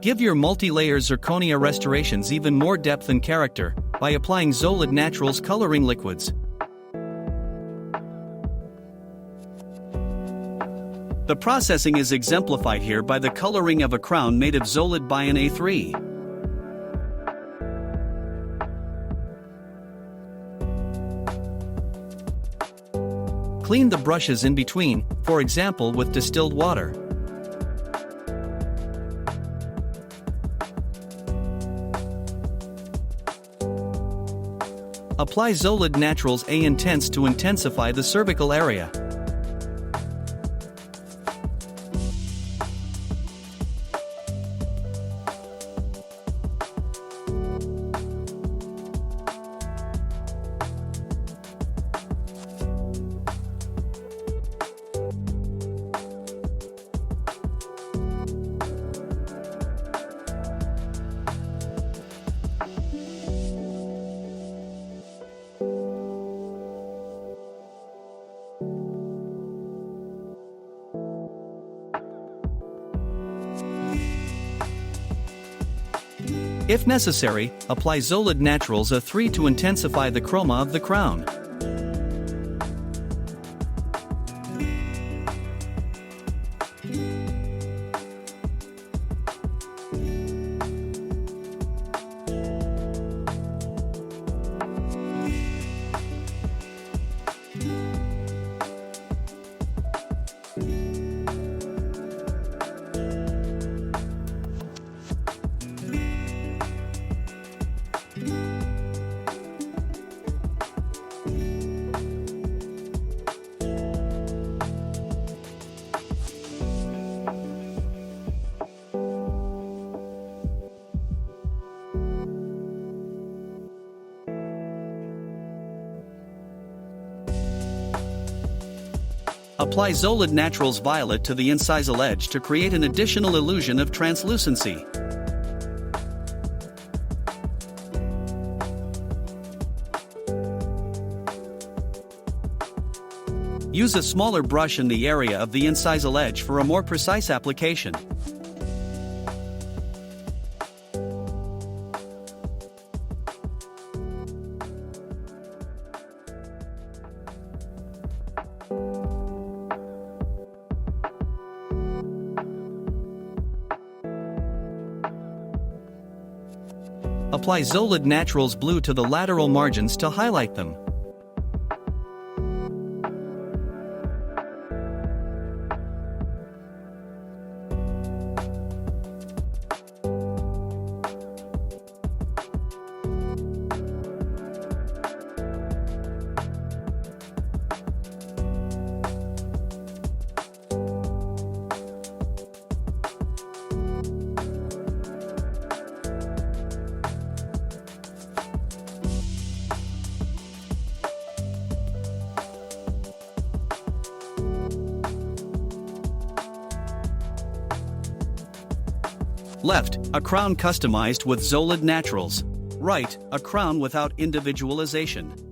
Give your multi-layer zirconia restorations even more depth and character by applying Zolid Naturals coloring liquids. The processing is exemplified here by the coloring of a crown made of Zolid Bion A3. Clean the brushes in between, for example with distilled water. Apply Zolid Naturals A Intense to intensify the cervical area. If necessary, apply Zolid Naturals A3 to intensify the chroma of the crown. Apply Zolid Naturals Violet to the incisal edge to create an additional illusion of translucency. Use a smaller brush in the area of the incisal edge for a more precise application. Apply Zolid Naturals Blue to the lateral margins to highlight them. Left, a crown customized with Zolid Naturals. Right, a crown without individualization.